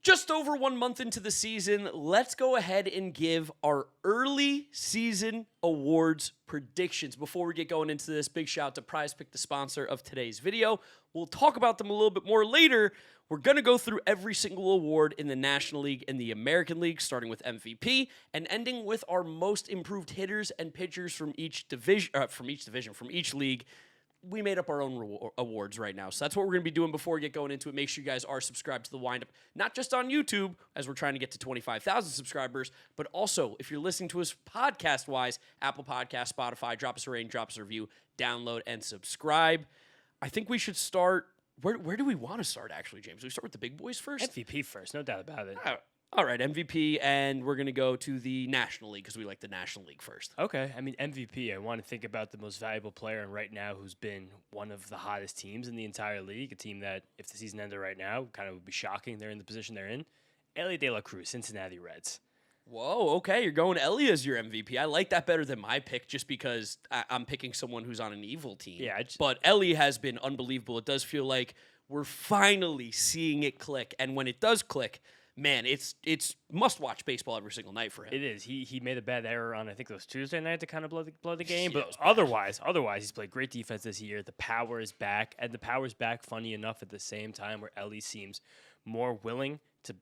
Just over 1 month into the season, let's go ahead and give our early season awards predictions. Before we get going into this, big shout out to PrizePick, the sponsor of today's video. We'll talk about them a little bit more later. We're going to go through every single award in the National League and the American League, starting with MVP and ending with our most improved hitters and pitchers from each league. We made up our own awards right now. So that's what we're going to be doing before we get going into it. Make sure you guys are subscribed to the Windup, not just on YouTube, as we're trying to get to 25,000 subscribers, but also if you're listening to us podcast-wise, Apple Podcasts, Spotify, drop us a rating, drop us a review, download, and subscribe. I think we should start. Where do we want to start, actually, James? Do we start with the big boys first? MVP first, no doubt about it. All right, MVP, and we're going to go to the National League because we like the National League first. Okay, I mean, MVP, I want to think about the most valuable player and right now who's been one of the hottest teams in the entire league, a team that, if the season ended right now, kind of would be shocking they're in the position they're in. Elly De La Cruz, Cincinnati Reds. Whoa, okay, you're going Elly as your MVP. I like that better than my pick just because I'm picking someone who's on an evil team. Yeah, but Elly has been unbelievable. It does feel like we're finally seeing it click, and when it does click, man, it's must-watch baseball every single night for him. It is. He made a bad error on, I think it was Tuesday night to kind of blow the game. But otherwise, he's played great defense this year. The power is back. And the power is back, funny enough, at the same time where Elly seems more willing to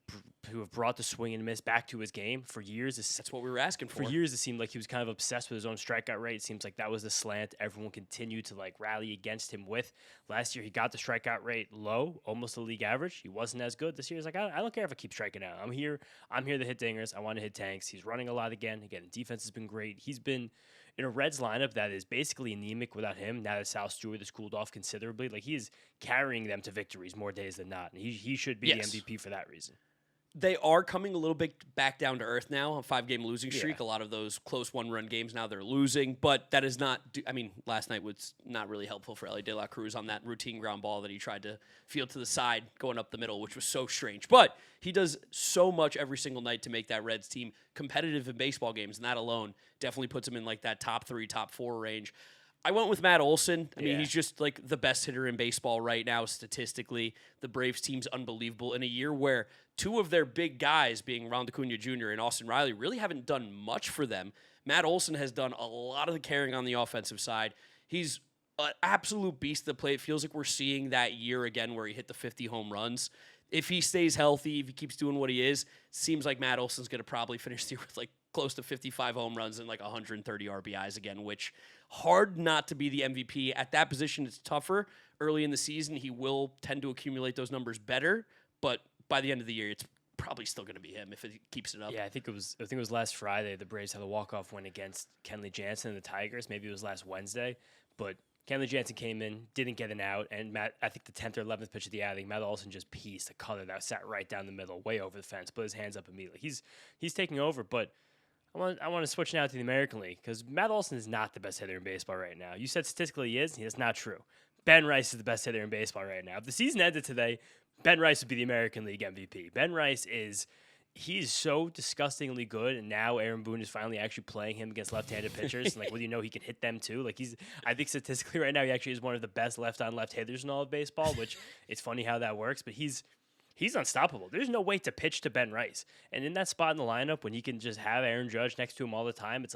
have brought the swing and miss back to his game. For years, that's what we were asking for. For years, it seemed like he was kind of obsessed with his own strikeout rate. It seems like that was the slant everyone continued to rally against him with. Last year, he got the strikeout rate low, almost the league average. He wasn't as good. This year, he's like, I don't care if I keep striking out. I'm here to hit dingers. I want to hit tanks. He's running a lot again. Again, defense has been great. He's been in a Reds lineup that is basically anemic without him. Now that Sal Stewart has cooled off considerably, he is carrying them to victories more days than not. And he should be the MVP for that reason. They are coming a little bit back down to earth now, a 5-game losing streak. Yeah. A lot of those close one-run games now they're losing, but that is not last night was not really helpful for Elly De La Cruz on that routine ground ball that he tried to field to the side going up the middle, which was so strange. But he does so much every single night to make that Reds team competitive in baseball games, and that alone definitely puts him in that top 3, top 4 range. I went with Matt Olson. I mean, he's just the best hitter in baseball right now statistically. The Braves team's unbelievable in a year where two of their big guys, being Ronald Acuna Jr. and Austin Riley, really haven't done much for them. Matt Olson has done a lot of the carrying on the offensive side. He's an absolute beast at the plate. It feels like we're seeing that year again where he hit the 50 home runs. If he stays healthy, if he keeps doing what he is, it seems like Matt Olson's going to probably finish the year with close to 55 home runs and 130 RBIs again, which hard not to be the MVP. At that position, it's tougher. Early in the season, he will tend to accumulate those numbers better, but by the end of the year, it's probably still going to be him if he keeps it up. Yeah, I think it was last Friday the Braves had a walk-off win against Kenley Jansen and the Tigers. Maybe it was last Wednesday, but Kenley Jansen came in, didn't get an out, and Matt, I think the 10th or 11th pitch of the outing, Matt Olson just pieced a cutter that sat right down the middle, way over the fence, put his hands up immediately. He's taking over, but I want to switch now to the American League because Matt Olson is not the best hitter in baseball right now. You said statistically he is. That's not true. Ben Rice is the best hitter in baseball right now. If the season ended today, Ben Rice would be the American League MVP. Ben Rice he's so disgustingly good, and now Aaron Boone is finally actually playing him against left-handed pitchers. And he can hit them too. I think statistically right now he actually is one of the best left-on-left hitters in all of baseball, which it's funny how that works, but he's unstoppable. There's no way to pitch to Ben Rice. And in that spot in the lineup, when he can just have Aaron Judge next to him all the time, it's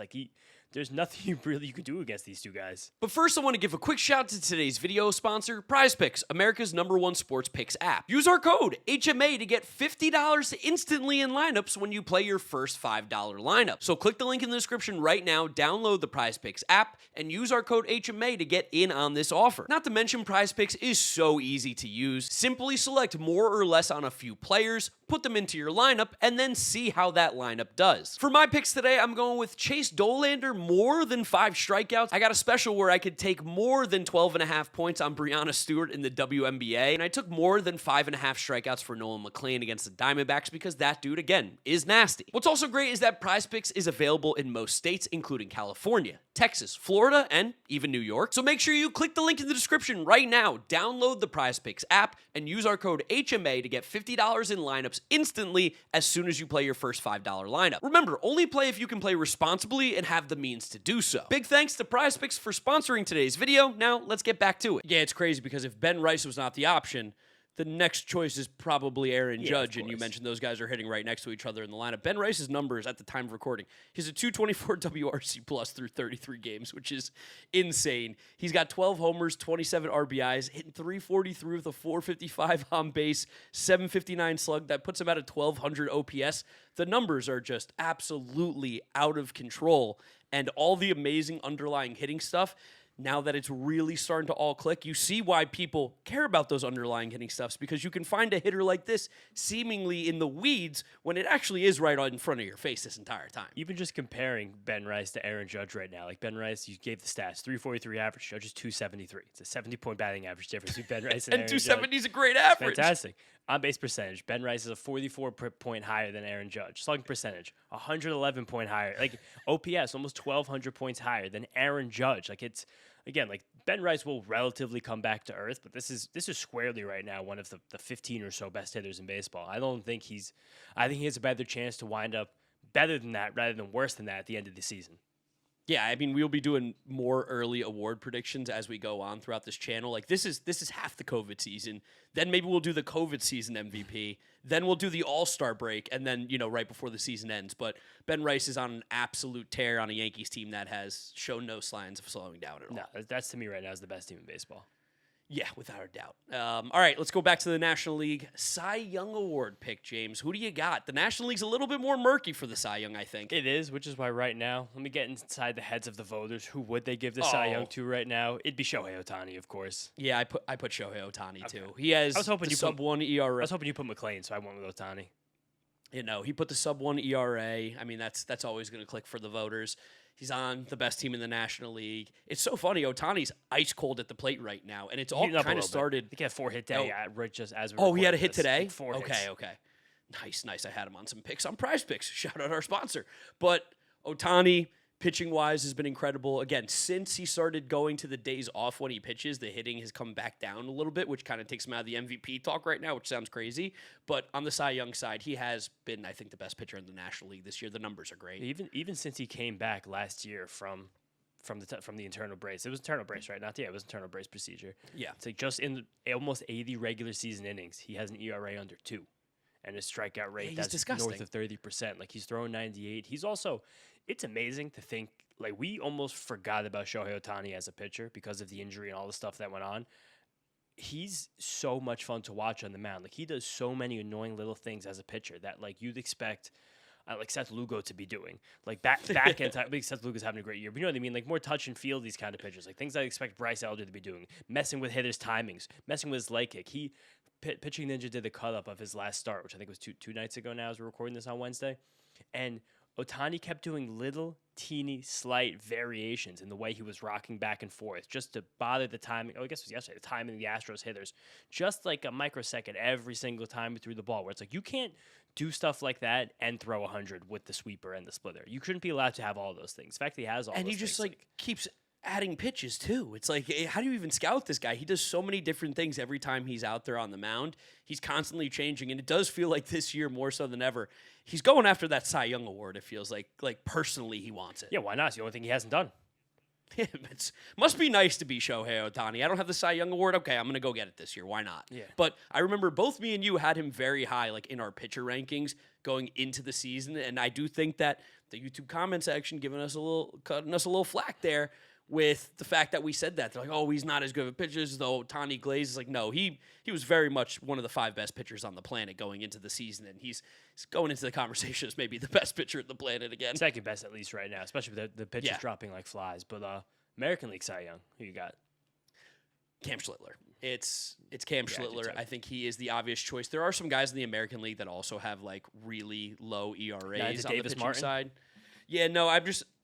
there's nothing you can do against these two guys. But first, I want to give a quick shout to today's video sponsor, PrizePicks, America's #1 sports picks app. Use our code HMA to get $50 instantly in lineups when you play your first $5 lineup. So click the link in the description right now, download the PrizePicks app, and use our code HMA to get in on this offer. Not to mention, PrizePicks is so easy to use. Simply select more or less on a few players, put them into your lineup, and then see how that lineup does. For my picks today, I'm going with Chase Dollander, more than 5 strikeouts. I got a special where I could take more than 12.5 points on Breanna Stewart in the WNBA, and I took more than 5.5 strikeouts for Nolan McLean against the Diamondbacks because that dude, again, is nasty. What's also great is that PrizePicks is available in most states, including California, Texas, Florida, and even New York. So make sure you click the link in the description right now, download the PrizePicks app, and use our code HMA to get $50 in lineups instantly as soon as you play your first $5 lineup. Remember, only play if you can play responsibly and have the means to do so. Big thanks to PrizePicks for sponsoring today's video. Now, let's get back to it. Yeah, it's crazy because if Ben Rice was not the option, the next choice is probably Aaron Yeah, Judge, of and you course. mentioned those guys are hitting right next to each other in the lineup. Ben Rice's numbers at the time of recording, he's a 224 WRC plus through 33 games, which is insane. He's got 12 homers, 27 RBIs, hitting 343 with a 455 on base, 759 slug. That puts him at a 1200 OPS. The numbers are just absolutely out of control, and all the amazing underlying hitting stuff. Now that it's really starting to all click, you see why people care about those underlying hitting stuffs, because you can find a hitter like this seemingly in the weeds when it actually is right in front of your face this entire time. Even just comparing Ben Rice to Aaron Judge right now, like Ben Rice, you gave the stats, 343 average, Judge is 273. It's a 70-point batting average difference between Ben Rice and And Aaron 270 Judge. is a great average. Fantastic. On base percentage, Ben Rice is a 44-point higher than Aaron Judge. Slugging percentage, 111-point higher. Like OPS, almost 1,200 points higher than Aaron Judge. Like it's, again, like Ben Rice will relatively come back to earth, but this is squarely right now one of the 15 or so best hitters in baseball. I think he has a better chance to wind up better than that rather than worse than that at the end of the season. Yeah, I mean, we'll be doing more early award predictions as we go on throughout this channel. Like this is half the COVID season. Then maybe we'll do the COVID season MVP. Then we'll do the All-Star break, and then right before the season ends. But Ben Rice is on an absolute tear on a Yankees team that has shown no signs of slowing down at all. No, that's to me right now is the best team in baseball. Yeah, without a doubt. All right, let's go back to the National League Cy Young Award pick, James. Who do you got? The National League's a little bit more murky for the Cy Young, I think. It is, which is why right now, let me get inside the heads of the voters. Who would they give the Cy Young to right now? It'd be Shohei Ohtani, of course. Yeah, I put Shohei Ohtani too. He has the sub-1 ERA. I was hoping you put McLean, so I went with Ohtani. He put the sub-1 ERA. I mean, that's always going to click for the voters. He's on the best team in the National League. It's so funny. Ohtani's ice cold at the plate right now, and it's all kind of started. I think he had 4-hit day right just as we he had a hit today? Like 4 hits. Okay. Nice. I had him on some picks on Prize Picks. Shout out our sponsor. But Ohtani, pitching-wise, has been incredible. Again, since he started going to the days off when he pitches, the hitting has come back down a little bit, which kind of takes him out of the MVP talk right now, which sounds crazy. But on the Cy Young side, he has been, I think, the best pitcher in the National League this year. The numbers are great. Even since he came back last year from the internal brace. It was internal brace, right? It was internal brace procedure. Yeah. It's like just in almost 80 regular season innings, he has an ERA under 2. And his strikeout rate that's disgusting. North of 30%. Like he's throwing 98. He's also, it's amazing to think, like we almost forgot about Shohei Ohtani as a pitcher because of the injury and all the stuff that went on. He's so much fun to watch on the mound. Like he does so many annoying little things as a pitcher that like you'd expect like Seth Lugo to be doing. Like back end time, I think Seth Lugo's having a great year. But you know what I mean? Like more touch and feel, these kind of pitchers. Like things I expect Bryce Elder to be doing. Messing with hitters' timings. Messing with his leg kick. Pitching Ninja did the cut-up of his last start, which I think was two nights ago now as we're recording this on Wednesday. And Ohtani kept doing little, teeny, slight variations in the way he was rocking back and forth just to bother the timing. I guess it was yesterday, the timing of the Astros hitters. Just like a microsecond every single time he threw the ball, where it's like you can't do stuff like that and throw 100 with the sweeper and the splitter. You shouldn't be allowed to have all those things. In fact, he has all those things. And he just keeps adding pitches too. It's like, how do you even scout this guy? He does so many different things every time he's out there on the mound. He's constantly changing, and it does feel like this year more so than ever, he's going after that Cy Young Award. It feels like personally he wants it. Yeah, why not? It's the only thing he hasn't done. It must be nice to be Shohei Ohtani. I don't have the Cy Young Award. Okay, I'm going to go get it this year. Why not? Yeah. But I remember both me and you had him very high, like in our pitcher rankings going into the season, and I do think that the YouTube comment section cutting us a little flack there with the fact that we said that. They're like, oh, he's not as good of a pitcher as though Ohtani Glaze is like, no, he was very much one of the 5 best pitchers on the planet going into the season, and he's going into the conversation as maybe the best pitcher on the planet again. Second best at least right now, especially with the pitchers dropping like flies. But American League Cy Young, who you got? Cam Schlittler. It's Cam Schlittler. I think he is the obvious choice. There are some guys in the American League that also have like really low ERAs on the pitching side. Yeah, no,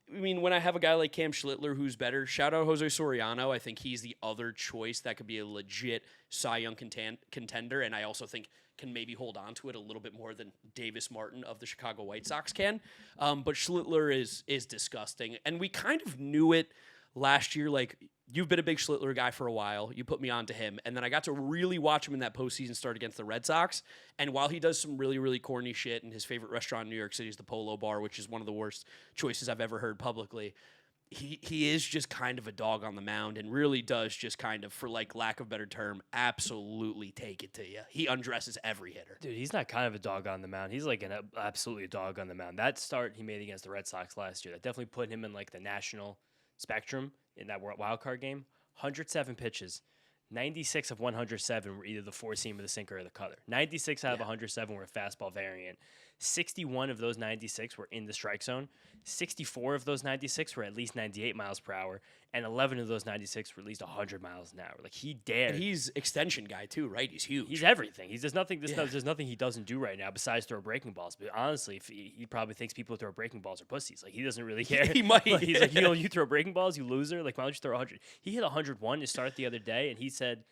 when I have a guy like Cam Schlittler who's better, shout out Jose Soriano. I think he's the other choice that could be a legit Cy Young contender, and I also think can maybe hold on to it a little bit more than Davis Martin of the Chicago White Sox can. But Schlittler is disgusting, and we kind of knew it last year. Like, you've been a big Schlittler guy for a while. You put me on to him, and then I got to really watch him in that postseason start against the Red Sox. And while he does some really, really corny shit, and his favorite restaurant in New York City is the Polo Bar, which is one of the worst choices I've ever heard publicly, he is just kind of a dog on the mound and really does just kind of, for like lack of a better term, absolutely take it to you. He undresses every hitter. Dude, he's not kind of a dog on the mound. He's like absolutely a dog on the mound. That start he made against the Red Sox last year, that definitely put him in like the national spectrum in that wild card game. 107 pitches. 96 of 107 were either the four seam or the sinker or the cutter. 96 out of 107 were a fastball variant. 61 of those 96 were in the strike zone. 64 of those 96 were at least 98 miles per hour. And 11 of those 96 were at least 100 miles an hour. Like, he dared. And he's extension guy, too, right? He's huge. He's everything. There's nothing he doesn't do right now besides throw breaking balls. But honestly, if he probably thinks people who throw breaking balls are pussies. Like, he doesn't really care. He might. Like, he's like, you throw breaking balls, you loser. Like, why don't you throw 100? He hit 101 to start the other day, and he said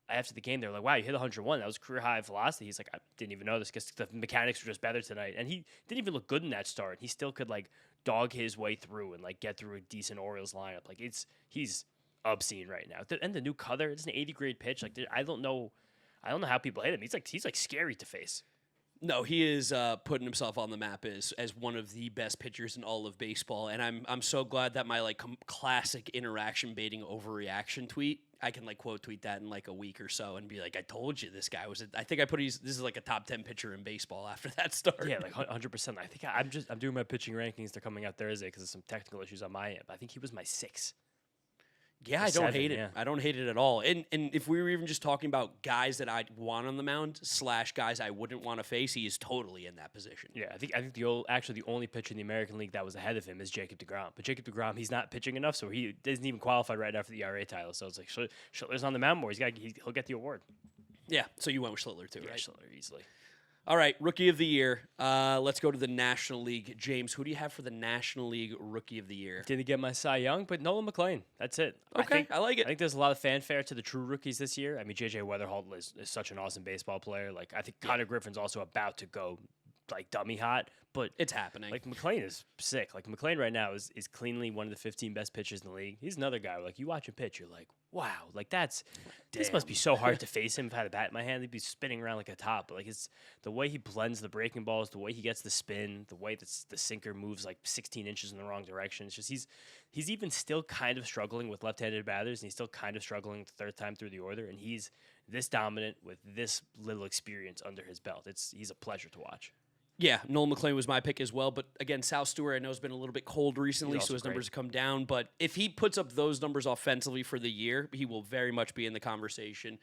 after the game, they were like, wow, you hit 101. That was career high velocity. He's like, I didn't even know this because the mechanics were just better tonight. And he didn't even look good in that start. He still could, like, dog his way through and, like, get through a decent Orioles lineup. Like, he's obscene right now. And the new cutter, it's an 80-grade pitch. Like, I don't know how people hit him. He's like scary to face. No, he is putting himself on the map as one of the best pitchers in all of baseball, and I'm so glad that my like classic interaction baiting overreaction tweet, I can like quote tweet that in like a week or so and be like, I told you this guy was. I think I put this is like a top 10 pitcher in baseball after that start. Yeah, like 100%. I think I'm doing my pitching rankings. They're coming out Thursday because of some technical issues on my end. But I think he was my 6. Yeah, I don't hate it. Yeah. I don't hate it at all. And if we were even just talking about guys that I'd want on the mound / guys I wouldn't want to face, he is totally in that position. Yeah, I think the only pitcher in the American League that was ahead of him is Jacob deGrom. But Jacob deGrom, he's not pitching enough, so he doesn't even qualify right now for the ERA title. So it's like Schiller's on the mound more. He'll get the award. Yeah, so you went with Schiller too, yeah, right? Schiller easily. All right, Rookie of the Year. Let's go to the National League. James, who do you have for the National League Rookie of the Year? Didn't get my Cy Young, but Nolan McLean. That's it. Okay, I like it. I think there's a lot of fanfare to the true rookies this year. I mean, J.J. Weatherholt is such an awesome baseball player. Like, I think Connor Griffin's also about to go, like, dummy hot. But it's happening. Like, McLean is sick. Like, McLean right now is cleanly one of the 15 best pitchers in the league. He's another guy where, like, you watch him pitch, you're like, wow. Like, this must be so hard to face him. If I had a bat in my hand, he'd be spinning around like a top. But, like, it's the way he blends the breaking balls, the way he gets the spin, the way that the sinker moves, like, 16 inches in the wrong direction. It's just he's even still kind of struggling with left-handed batters, and he's still kind of struggling the third time through the order. And he's this dominant with this little experience under his belt. He's a pleasure to watch. Yeah, Nolan McLean was my pick as well. But again, Sal Stewart, I know, has been a little bit cold recently, so his numbers have come down. But if he puts up those numbers offensively for the year, he will very much be in the conversation.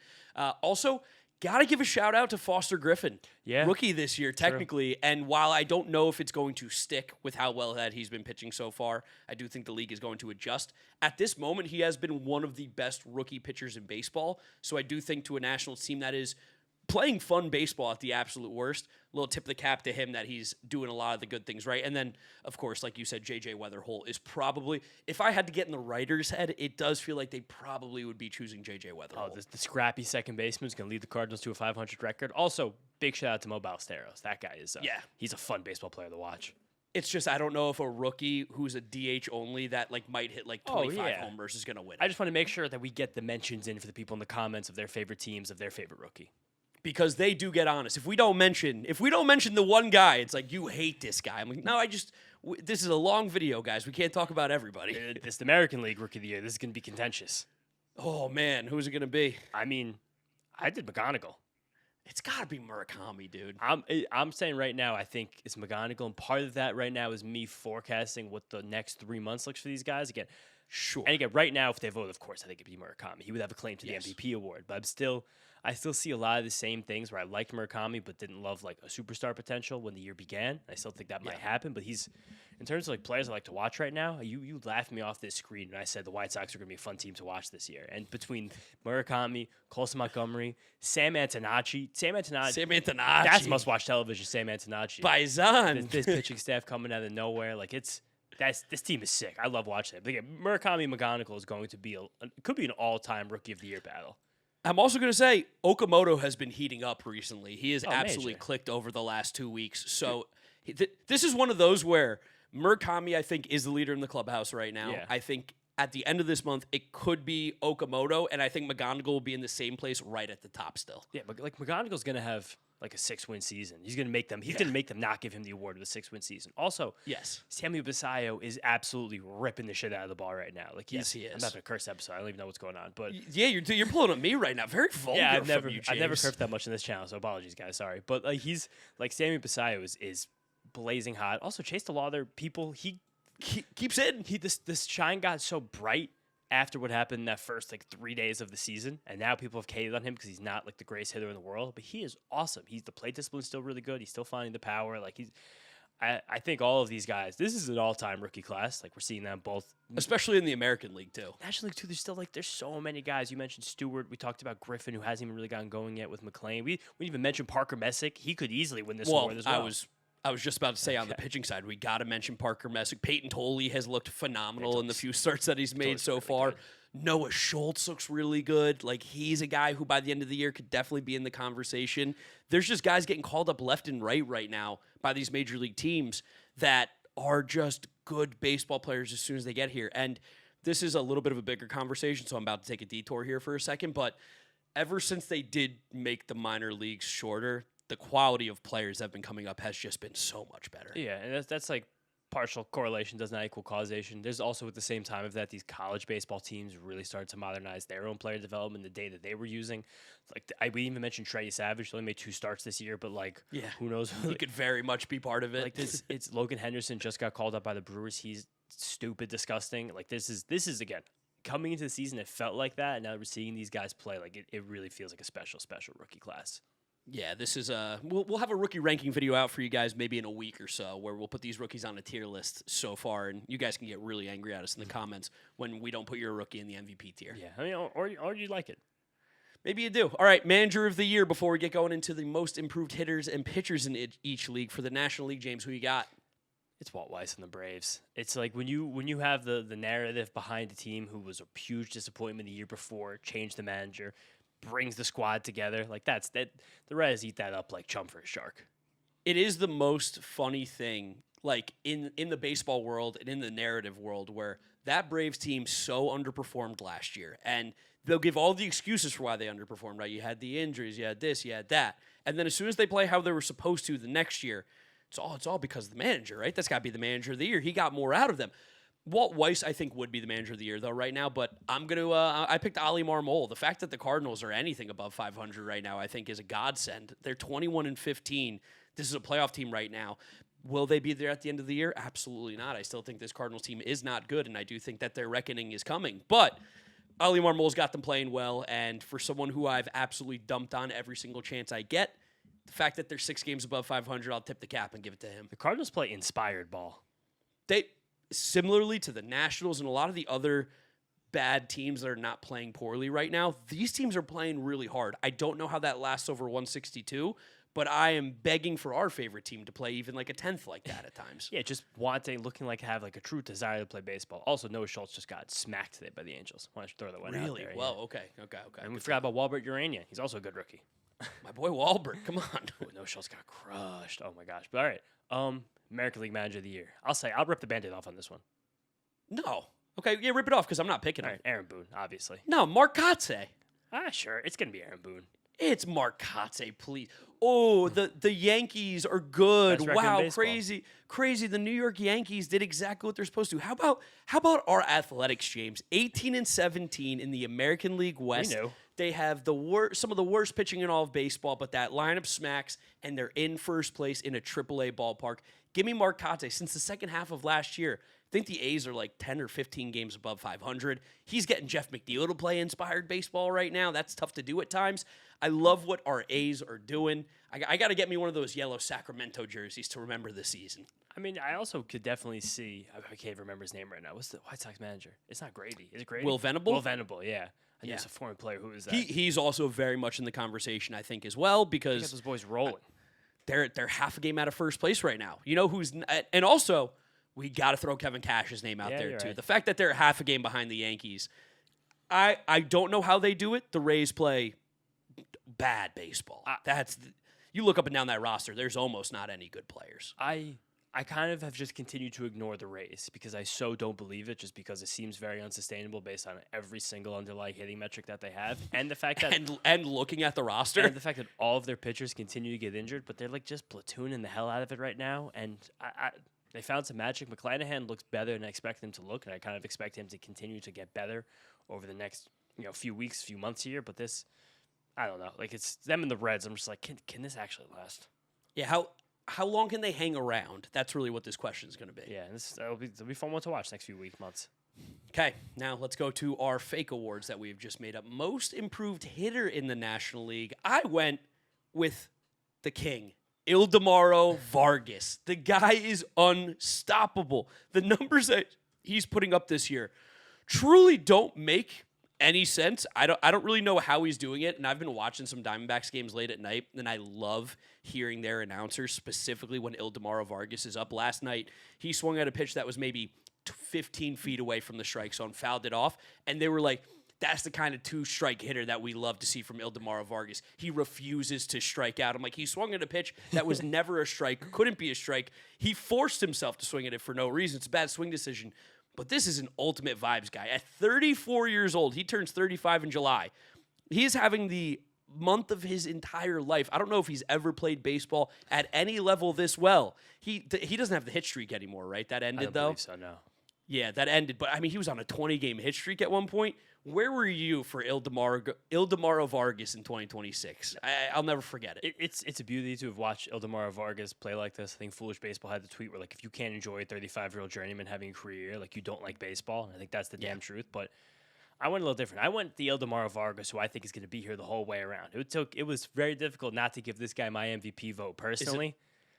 Also, got to give a shout out to Foster Griffin. Yeah. Rookie this year, technically. True. And while I don't know if it's going to stick with how well that he's been pitching so far, I do think the league is going to adjust. At this moment, he has been one of the best rookie pitchers in baseball. So I do think to a Nationals team that is playing fun baseball at the absolute worst, little tip of the cap to him that he's doing a lot of the good things right. And then, of course, like you said, J.J. Weatherholt is probably, if I had to get in the writer's head, it does feel like they probably would be choosing J.J. Weatherholt. Oh, the scrappy second baseman is going to lead the Cardinals to a 500 record. Also, big shout out to Mo Ballesteros. That guy is, he's a fun baseball player to watch. It's just, I don't know if a rookie who's a DH only that like might hit like 25 homers is going to win. I just want to make sure that we get the mentions in for the people in the comments of their favorite teams, of their favorite rookie. Because they do get honest. If we don't mention the one guy, it's like, you hate this guy. I'm like, no, this is a long video, guys. We can't talk about everybody. This is the American League Rookie of the Year. This is going to be contentious. Oh, man. Who's it going to be? I mean, I did McGonigal. It's got to be Murakami, dude. I'm saying right now, I think it's McGonigal. And part of that right now is me forecasting what the next 3 months looks for these guys. Again, sure. And again, right now, if they vote, of course, I think it'd be Murakami. He would have a claim to the MVP award. But I still see a lot of the same things where I liked Murakami but didn't love like a superstar potential when the year began. I still think that might happen, but he's, in terms of like players I like to watch right now, you laughed me off this screen when I said the White Sox are going to be a fun team to watch this year. And between Murakami, Colson Montgomery, Sam Antonacci, that's must-watch television. Sam Antonacci, Paisan, this pitching staff coming out of nowhere, like this team is sick. I love watching it. But again, Murakami McGonigal is going to be could be an all-time Rookie of the Year battle. I'm also going to say Okamoto has been heating up recently. He has absolutely major. clicked over the last 2 weeks. So this is one of those where Murakami, I think, is the leader in the clubhouse right now. Yeah. I think at the end of this month, it could be Okamoto, and I think McGonigal will be in the same place right at the top still. Yeah, but like McGonigal's going to have like a 6-win season. He's going to make them. He's going to make them not give him the award of a 6-win season. Also, yes, Samuel Basayo is absolutely ripping the shit out of the ball right now. Like, yes, he is. I'm not going to curse episode. I don't even know what's going on. But yeah, you're pulling at me right now. Very vulgar. yeah, I've never cursed that much in this channel, so apologies, guys. Sorry, but like he's like Samuel Basayo is blazing hot. Also, chased a lot of other people. He keeps hitting. This shine got so bright after what happened in that first like 3 days of the season, and now people have hated on him because he's not like the greatest hitter in the world, but he is awesome. He's the plate discipline's still really good. He's still finding the power. Like I think all of these guys, this is an all-time rookie class. Like we're seeing them both, especially in the American League too. National League too. There's so many guys. You mentioned Stewart. We talked about Griffin, who hasn't even really gotten going yet with McLean. We even mentioned Parker Messick. He could easily win this award as well. I was just about to say on the pitching side, we got to mention Parker Messick. Peyton Tolley has looked phenomenal in the few starts that he's made so far. Good. Noah Schultz looks really good. Like, he's a guy who by the end of the year could definitely be in the conversation. There's just guys getting called up left and right now by these major league teams that are just good baseball players as soon as they get here. And this is a little bit of a bigger conversation, so I'm about to take a detour here for a second. But ever since they did make the minor leagues shorter, the quality of players that have been coming up has just been so much better. Yeah, and that's like partial correlation does not equal causation. There's also at the same time of that, these college baseball teams really started to modernize their own player development, the data they were using. Like we even mentioned Trey Savage, he only made 2 starts this year, but like, who knows? He could very much be part of it. Like it's Logan Henderson just got called up by the Brewers. He's stupid, disgusting. Like this is again coming into the season. It felt like that, and now we're seeing these guys play. Like it really feels like a special rookie class. Yeah, this is we'll have a rookie ranking video out for you guys maybe in a week or so where we'll put these rookies on a tier list so far, and you guys can get really angry at us in the comments when we don't put your rookie in the MVP tier. Yeah, I mean, or you like it. Maybe you do. All right, manager of the year before we get going into the most improved hitters and pitchers in each league for the National League. James, who you got? It's Walt Weiss and the Braves. It's like when you have the narrative behind a team who was a huge disappointment the year before, changed the manager, brings the squad together, like that. The Reds eat that up like chum for a shark. It is the most funny thing, like in the baseball world and in the narrative world, where that Braves team so underperformed last year, and they'll give all the excuses for why they underperformed. Right? You had the injuries, you had this, you had that, and then as soon as they play how they were supposed to the next year, it's all because of the manager, right? That's got to be the manager of the year. He got more out of them. Walt Weiss, I think, would be the manager of the year, though, right now. But I'm going to I picked Ali Marmol. The fact that the Cardinals are anything above 500 right now, I think, is a godsend. They're 21-15. This is a playoff team right now. Will they be there at the end of the year? Absolutely not. I still think this Cardinals team is not good, and I do think that their reckoning is coming. But Ali Marmol's got them playing well, and for someone who I've absolutely dumped on every single chance I get, the fact that they're 6 games above 500, I'll tip the cap and give it to him. The Cardinals play inspired ball. Similarly to the Nationals and a lot of the other bad teams that are not playing poorly right now, these teams are playing really hard. I don't know how that lasts over 162, but I am begging for our favorite team to play even like a 10th like that at times. Yeah, just looking like have like a true desire to play baseball. Also, Noah Schultz just got smacked today by the Angels. Why don't you throw that one out there? Really? Well, yeah. Okay. And we forgot about Walbert Urania. He's also a good rookie. My boy Walbert, come on. Noah Schultz got crushed. Oh my gosh. But all right. American League Manager of the Year. I'll rip the Band-Aid off on this one. No. Okay, yeah, rip it off because I'm not picking him. All right, Aaron Boone, obviously. No, Mark Kotze. Sure. It's going to be Aaron Boone. It's Mark Kotze, please. Oh, the Yankees are good. Wow, crazy. The New York Yankees did exactly what they're supposed to. How about our Athletics, James? 18-17 in the American League West. We know. They have some of the worst pitching in all of baseball, but that lineup smacks, and they're in first place in a AAA ballpark. Give me Mark Kotze. Since the second half of last year, I think the A's are like 10 or 15 games above 500. He's getting Jeff McNeil to play inspired baseball right now. That's tough to do at times. I love what our A's are doing. I got to get me one of those yellow Sacramento jerseys to remember the season. I mean, I also could definitely see, I can't remember his name right now. What's the White Sox manager? It's not Grady. Is it Grady? Will Venable? Will Venable, yeah. I think it's a former player. Who is that? He's also very much in the conversation, I think, as well, because got those boys rolling. They're half a game out of first place right now. You know who's – and also, we got to throw Kevin Cash's name out there, too. Right. The fact that they're half a game behind the Yankees, I don't know how they do it. The Rays play bad baseball. You look up and down that roster, there's almost not any good players. I I kind of have just continued to ignore the race because I so don't believe it, just because it seems very unsustainable based on every single underlying hitting metric that they have, and the fact that and looking at the roster, and the fact that all of their pitchers continue to get injured, but they're like just platooning the hell out of it right now. And they found some magic. McClanahan looks better than I expect him to look, and I kind of expect him to continue to get better over the next few weeks, few months here. But this, I don't know. Like, it's them and the Reds. I'm just like, can this actually last? Yeah, how long can they hang around? That's really what this question is going to be. Yeah, it'll be a fun one to watch next few weeks, months. Okay, now let's go to our fake awards that we've just made up. Most improved hitter in the National League. I went with the king, Ildemaro Vargas. The guy is unstoppable. The numbers that he's putting up this year truly don't make any sense. I don't really know how he's doing it, and I've been watching some Diamondbacks games late at night, and I love hearing their announcers, specifically when Ildemaro Vargas is up. Last night, he swung at a pitch that was maybe 15 feet away from the strike zone, fouled it off, and they were like, that's the kind of two-strike hitter that we love to see from Ildemaro Vargas. He refuses to strike out. I'm like, he swung at a pitch that was never a strike, couldn't be a strike. He forced himself to swing at it for no reason. It's a bad swing decision. But this is an ultimate vibes guy. At 34 years old, he turns 35 in July. He is having the month of his entire life. I don't know if he's ever played baseball at any level this well. He doesn't have the hit streak anymore, right? That ended, though? I don't believe so, no. Yeah, that ended. But, I mean, he was on a 20-game hit streak at one point. Where were you for Ildemaro Vargas in 2026? I'll never forget it. It's a beauty to have watched Ildemaro Vargas play like this. I think Foolish Baseball had the tweet where, like, if you can't enjoy a 35-year-old journeyman having a career, like, you don't like baseball. And I think that's the damn truth. But I went a little different. I went the Ildemaro Vargas, who I think is going to be here the whole way around. It was very difficult not to give this guy my MVP vote personally.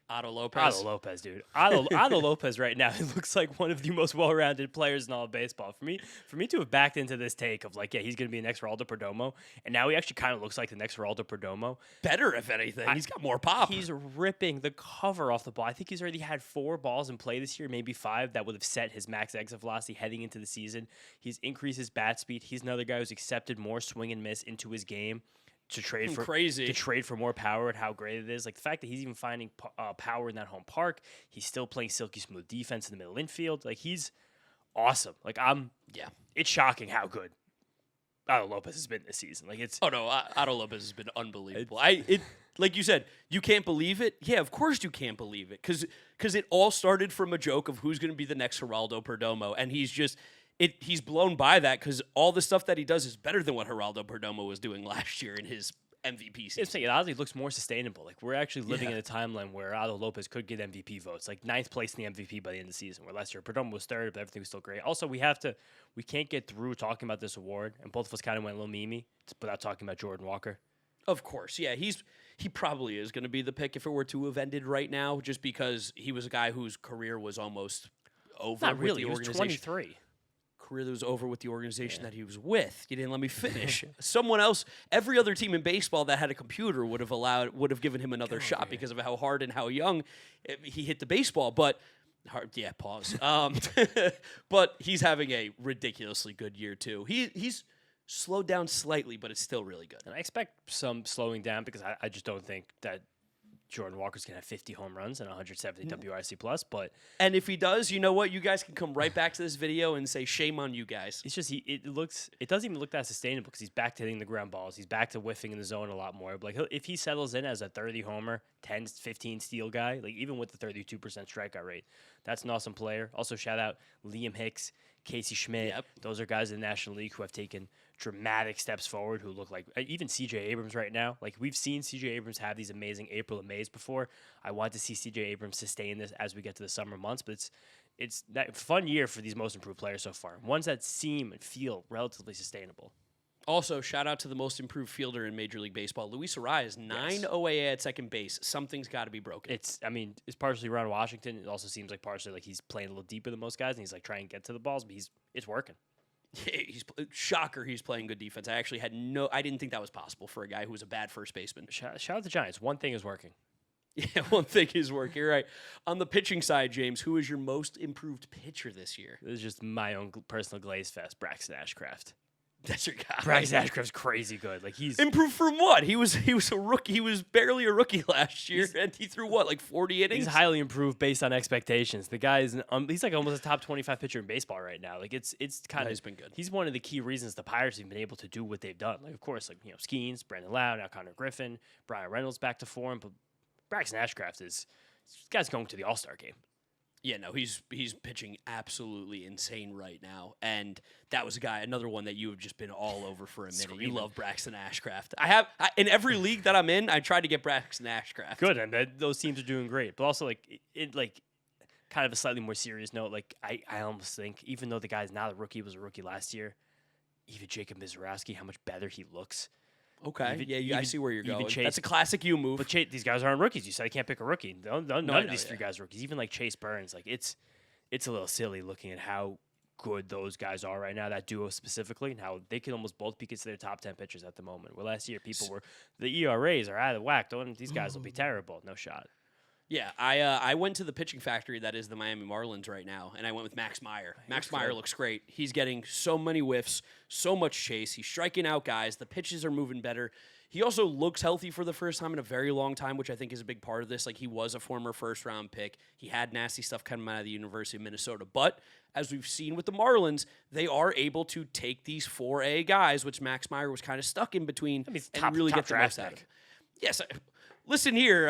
Otto Lopez? Otto Lopez, dude. Otto Lopez right now, he looks like one of the most well-rounded players in all of baseball. For me to have backed into this take of like, yeah, he's going to be the next Geraldo Perdomo, and now he actually kind of looks like the next Geraldo Perdomo. Better, if anything. He's got more pop. He's ripping the cover off the ball. I think he's already had 4 balls in play this year, maybe 5, that would have set his max exit velocity heading into the season. He's increased his bat speed. He's another guy who's accepted more swing and miss into his game. To trade for more power and how great it is. Like the fact that he's even finding power in that home park. He's still playing silky smooth defense in the middle infield. Like he's awesome. Like it's shocking how good Otto Lopez has been this season. Like it's Otto Lopez has been unbelievable. Like you said, you can't believe it. Yeah, of course you can't believe it because it all started from a joke of who's going to be the next Geraldo Perdomo, and he's blown by that because all the stuff that he does is better than what Geraldo Perdomo was doing last year in his MVP season. It oddly looks more sustainable. Like we're actually living in a timeline where Otto Lopez could get MVP votes, like 9th place in the MVP by the end of the season. Where last year Perdomo was 3rd, but everything was still great. Also, we can't get through talking about this award, and both of us kind of went a little memey without talking about Jordan Walker. Of course, yeah, he probably is going to be the pick if it were to have ended right now, just because he was a guy whose career was almost over. Not really. With the organization. He was 23. Career that was over with the organization that he was with. You didn't let me finish. Someone else, every other team in baseball that had a computer would have given him another shot because of how hard and how young he hit the baseball. But pause. But he's having a ridiculously good year too. He's slowed down slightly, but it's still really good. And I expect some slowing down because I just don't think that Jordan Walker's going to have 50 home runs and 170 WRC plus, and if he does, you know what? You guys can come right back to this video and say shame on you guys. It's just it doesn't even look that sustainable because he's back to hitting the ground balls. He's back to whiffing in the zone a lot more. But like if he settles in as a 30 homer, 10, 15 steal guy, like even with the 32% strikeout rate, that's an awesome player. Also shout out Liam Hicks, Casey Schmidt. Yep. Those are guys in the National League who have taken dramatic steps forward, who look like even C.J. Abrams right now. Like we've seen C.J. Abrams have these amazing April and Mays before. I want to see C.J. Abrams sustain this as we get to the summer months, but it's that fun year for these most improved players so far. Ones that seem and feel relatively sustainable. Also, shout out to the most improved fielder in Major League Baseball, Luis Arraez, 9 OAA at second base. Something's got to be broken. It's partially around Washington. It also seems like partially like he's playing a little deeper than most guys, and he's like trying to get to the balls, but it's working. Shocker, he's playing good defense. I didn't think that was possible for a guy who was a bad first baseman. Shout out to Giants. One thing is working. Yeah, one thing is working. You're right. On the pitching side, James, who is your most improved pitcher this year? This is just my own personal glaze fest, Braxton Ashcraft. That's your guy. Braxton Ashcraft's crazy good. Like he's improved from what? He was a rookie. He was barely a rookie last year, and he threw what, like 40 innings? he's highly improved based on expectations. The guy is he's like almost a top 25 pitcher in baseball right now. Like it's kind of he's been good. He's one of the key reasons the Pirates have been able to do what they've done. Like of course, like Skeens, Brandon Lau, now Connor Griffin, Brian Reynolds back to form, but Braxton Ashcraft this guy's going to the All-Star game. Yeah, no, he's pitching absolutely insane right now, and that was another one that you have just been all over for a minute. Screaming. You love Braxton Ashcraft. In every league that I'm in, I tried to get Braxton Ashcraft. Good, and those teams are doing great. But also, like kind of a slightly more serious note. Like I almost think, even though the guy's not a rookie, was a rookie last year, even Jacob Mizorowski, how much better he looks. Okay, I see where you're going. Chase, that's a classic you move. But these guys aren't rookies. You said I can't pick a rookie. None of these three guys are rookies. Even like Chase Burns, like it's a little silly looking at how good those guys are right now, that duo specifically, and how they could almost both be considered top 10 pitchers at the moment. Where last year people were, the ERAs are out of whack. These guys will be terrible. No shot. Yeah, I went to the pitching factory that is the Miami Marlins right now, and I went with Max Meyer. Max Meyer looks great. He's getting so many whiffs, so much chase. He's striking out guys. The pitches are moving better. He also looks healthy for the first time in a very long time, which I think is a big part of this. Like, he was a former first-round pick. He had nasty stuff coming out of the University of Minnesota. But as we've seen with the Marlins, they are able to take these 4A guys, which Max Meyer was kind of stuck in between, and really get the most out of it. Yes, listen here,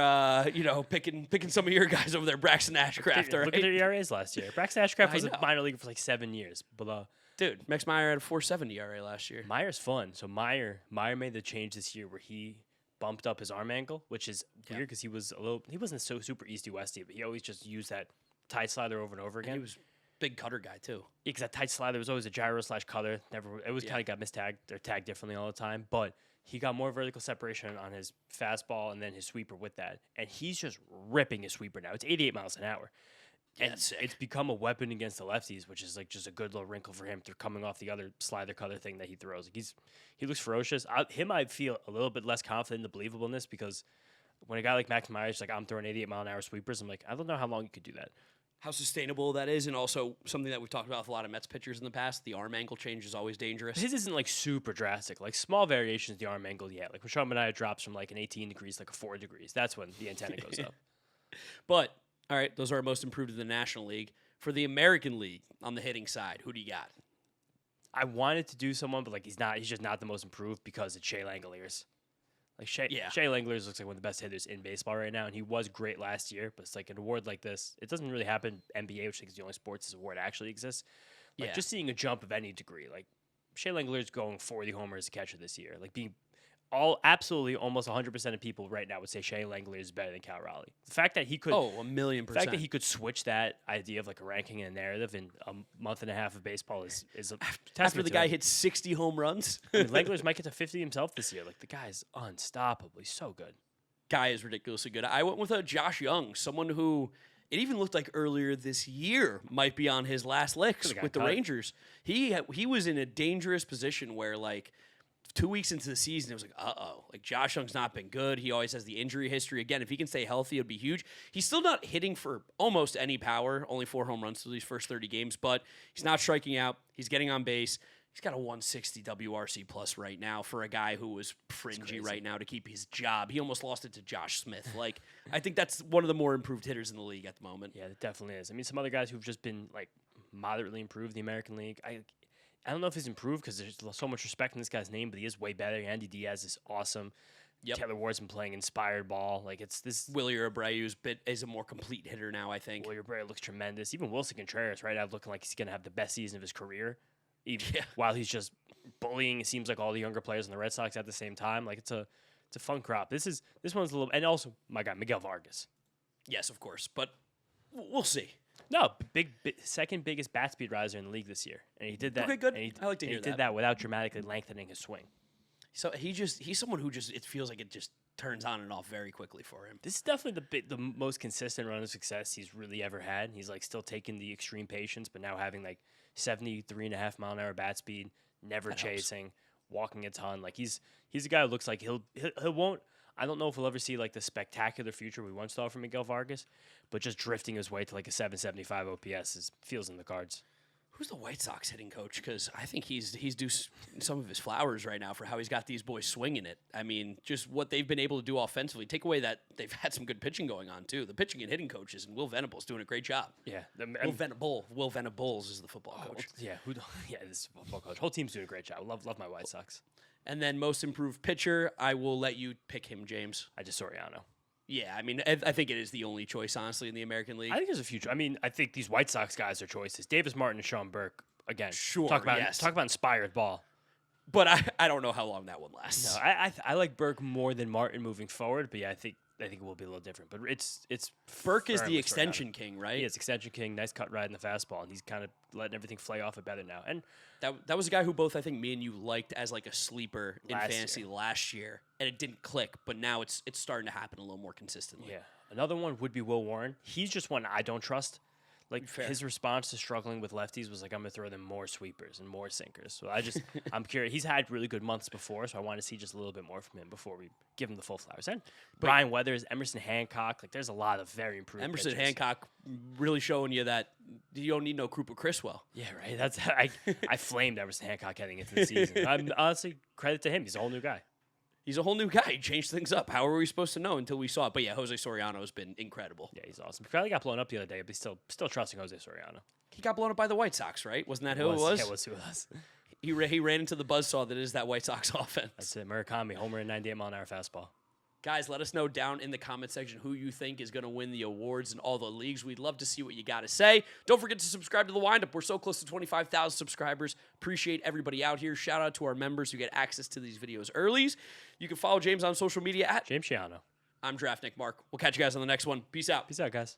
picking some of your guys over there, Braxton Ashcraft. Look at their ERAs last year. Braxton Ashcraft was a minor leaguer for like 7 years. But dude, Max Meyer had a 4.70 ERA last year. Meyer's fun. So Meyer made the change this year where he bumped up his arm angle, which is weird because he wasn't so super easty westy, but he always just used that tight slider over and over again. And he was a big cutter guy too. Yeah, because that tight slider was always a gyro / cutter. It was kind of got mistagged or tagged differently all the time, but he got more vertical separation on his fastball and then his sweeper with that. And he's just ripping his sweeper now. It's 88 miles an hour. And it's become a weapon against the lefties, which is like just a good little wrinkle for him through coming off the other slider cutter thing that he throws. Like he looks ferocious. I feel a little bit less confident in the believableness because when a guy like Max Myers, like I'm throwing 88 mile an hour sweepers, I'm like, I don't know how long you could do that. How sustainable that is, and also something that we've talked about with a lot of Mets pitchers in the past, the arm angle change is always dangerous. His isn't like super drastic. Like small variations, the arm angle, yeah. Like when Sean Manaea drops from like an 18 degrees, like a 4 degrees, that's when the antenna goes up. But, all right, those are our most improved in the National League. For the American League, on the hitting side, who do you got? I wanted to do someone, but like he's just not the most improved because it's Shea Langoliers. Like Shea Langoliers looks like one of the best hitters in baseball right now, and he was great last year. But it's like an award like this, it doesn't really happen in NBA, which I think is the only sports this award actually exists. Like just seeing a jump of any degree, like Shea Langoliers going 40 homers as a catcher this year, like being absolutely almost 100% of people right now would say Shea Langoliers is better than Cal Raleigh. The fact that he could 1,000,000%. The fact that he could switch that idea of like a ranking and a narrative in a month and a half of baseball is a after the guy hits 60 home runs. I mean, Langoliers might get to 50 himself this year. Like the guy's unstoppable. He's so good. Guy is ridiculously good. I went with Josh Young, someone who it even looked like earlier this year might be on his last licks with the Rangers. He was in a dangerous position where like 2 weeks into the season, it was like, like Josh Young's not been good. He always has the injury history. Again, if he can stay healthy, it'd be huge. He's still not hitting for almost any power, only 4 home runs through these first 30 games, but he's not striking out. He's getting on base. He's got a 160 WRC plus right now for a guy who was fringy right now to keep his job. He almost lost it to Josh Smith. Like, I think that's one of the more improved hitters in the league at the moment. Yeah, it definitely is. I mean, some other guys who've just been like moderately improved in the American League. I don't know if he's improved because there's so much respect in this guy's name, but he is way better. Andy Diaz is awesome. Yep. Taylor Ward's been playing inspired ball. Like it's this. Willie Abreu is a more complete hitter now, I think. Willie Abreu looks tremendous. Even Wilson Contreras right now looking like he's going to have the best season of his career. While he's just bullying, it seems like all the younger players in the Red Sox at the same time. Like it's a fun crop. This one's a little, and also my guy Miguel Vargas. Yes, of course, but we'll see. No, second biggest bat speed riser in the league this year, and he did that. Okay, good. I like to hear that. He did that without dramatically lengthening his swing. So he's someone who just it feels like it just turns on and off very quickly for him. This is definitely the most consistent run of success he's really ever had. He's like still taking the extreme patience, but now having like 73.5 mile an hour bat speed, never chasing, walking a ton. Like he's a guy who looks like he won't. I don't know if we'll ever see like the spectacular future we once saw from Miguel Vargas, but just drifting his way to like a 775 OPS feels in the cards. Who's the White Sox hitting coach? Because I think he's due some of his flowers right now for how he's got these boys swinging it. I mean, just what they've been able to do offensively. Take away that they've had some good pitching going on, too. The pitching and hitting coaches, and Will Venable's doing a great job. Yeah. Will Venables is the football coach. Yeah. This is the football coach. Whole team's doing a great job. Love my White Sox. And then most improved pitcher, I will let you pick him, James. I just Soriano. Yeah, I mean, I think it is the only choice, honestly, in the American League. I think there's a future. I mean, I think these White Sox guys are choices. Davis Martin and Sean Burke, again. Sure, Talk about inspired ball. But I don't know how long that one lasts. No, I like Burke more than Martin moving forward, but yeah, I think it will be a little different. But it's Burke is the extension king, right? He is extension king, nice cut ride in the fastball, and he's kind of letting everything flay off it better now. And that was a guy who both I think me and you liked as like a sleeper in fantasy last year, and it didn't click, but now it's starting to happen a little more consistently. Yeah, another one would be Will Warren. He's just one I don't trust. Like his response to struggling with lefties was like, I'm gonna throw them more sweepers and more sinkers. So I'm curious. He's had really good months before, so I want to see just a little bit more from him before we give him the full flowers. And Brian Weathers, Emerson Hancock, like there's a lot of very improved. Emerson pitchers. Hancock really showing you that you don't need no Krupa Criswell. Yeah, right. That's I flamed Emerson Hancock heading into the season. I'm honestly credit to him. He's a whole new guy. He's a whole new guy. He changed things up. How were we supposed to know until we saw it? But yeah, Jose Soriano has been incredible. Yeah, he's awesome. He probably got blown up the other day, but still trusting Jose Soriano. He got blown up by the White Sox, right? Wasn't that who it was? Yeah, it was who it was. He ran into the buzzsaw that is that White Sox offense. That's it. Murakami, homer and 98-mile-an-hour fastball. Guys, let us know down in the comment section who you think is going to win the awards in all the leagues. We'd love to see what you got to say. Don't forget to subscribe to The Windup. We're so close to 25,000 subscribers. Appreciate everybody out here. Shout out to our members who get access to these videos early. You can follow James on social media at James Shiano. I'm Draft Nick Mark. We'll catch you guys on the next one. Peace out. Peace out, guys.